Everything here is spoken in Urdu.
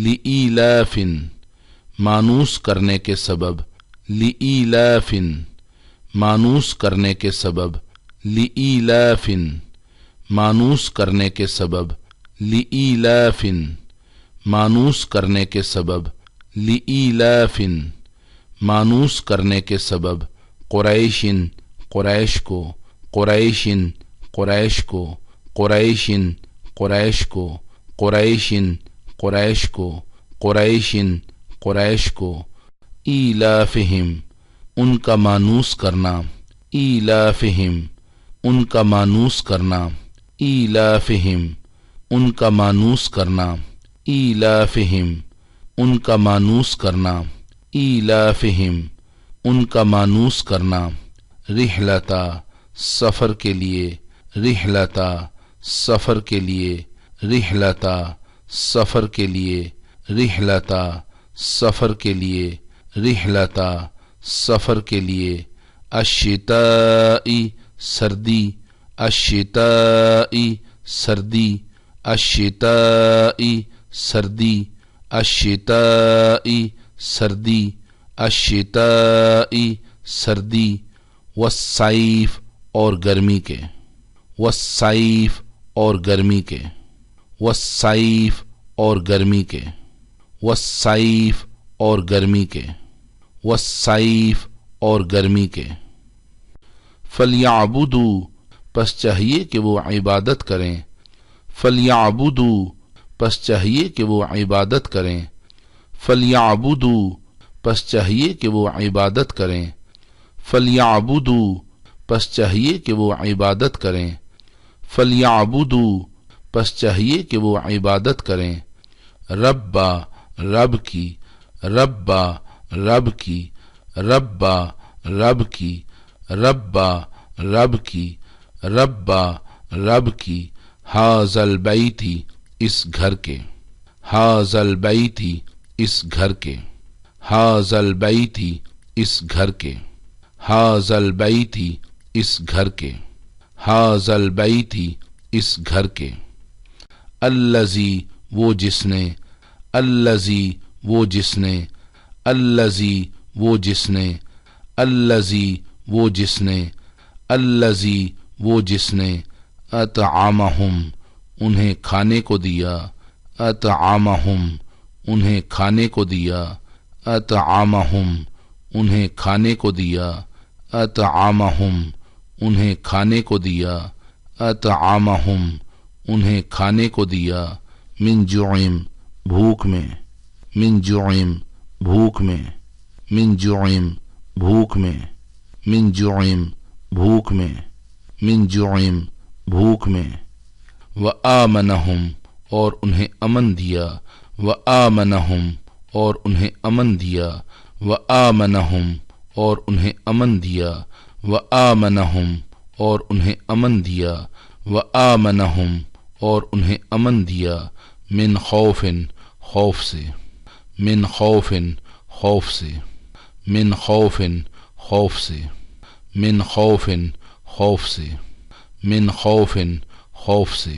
لِإِيلَافٍ مانوس کرنے کے سبب، لِإِيلَافٍ مانوس کرنے کے سبب، لِإِيلَافٍ مانوس کرنے کے سبب، لِإِيلَافٍ مانوس کرنے کے سبب، لِإِيلَافٍ مانوس کرنے کے سبب، قریشٍ قریش کو، قریشٍ قریش کو، قریشٍ قریش کو، قریشٍ قریش کو، قریشٍ قریش کو، ایلافہم ان کا مانوس کرنا، ایلافہم ان کا مانوس کرنا، ایلافہم ان کا مانوس کرنا، ایلافہم ان کا مانوس کرنا، ایلافہم ان کا مانوس کرنا، رحلتا سفر کے لیے، رحلتا سفر کے لیے، رحلتا سفر کے لیے، رحلتا سفر کے لیے، رحلتا سفر کے لیے، الشتاء سردی، الشتاء سردی، الشتاء سردی، الشتاء سردی، الشتاء سردی، والصیف اور گرمی کے، والصیف اور گرمی کے، والصیف اور گرمی کے، والصیف اور گرمی کے، والصیف اور گرمی کے، فلیعبدوا پس چاہیے کہ وہ عبادت کریں، فلیعبدوا پس چاہیے کہ وہ عبادت کریں، فلیعبدوا پس چاہیے کہ وہ عبادت کریں، فلیعبدوا پس چاہیے کہ وہ عبادت کریں، فلیعبدوا پس چاہیے کہ وہ عبادت کریں، ربا رب کی، ربا رب کی، ربا رب کی، ربا رب کی، ربا رب کی، ھذا البیت اس گھر کے، ھذا البیت اس گھر کے، ھذا البیت اس گھر کے، ھذا البیت اس گھر کے، ھذا البیت اس گھر کے، الذی وہ جس نے، الذی وہ جس نے، الذی وہ جس نے، الذی وہ جس نے، الذی وہ جس نے، اطعمہم انہیں کھانے کو دیا، اطعمہم انہیں کھانے کو دیا، اطعمہم انہیں کھانے کو دیا، اطعمہم انہیں کھانے کو دیا، اطعمہم انہیں کھانے کو دیا، من جوعم بھوک میں، من جوعم بھوک میں، من جوعم بھوک میں، من جوعم بھوک میں، من جوعم بھوک میں، وآمنہم اور انہیں امن دیا، وآمنہم اور انہیں امن دیا، وآمنہم اور انہیں امن دیا، وآمنہم اور انہیں امن دیا، وآمنہم اور انہیں امن دیا، من خوف خوف سے، من خوف خوف سے، من خوف خوف سے، من خوف خوف سے، من خوف خوف سے۔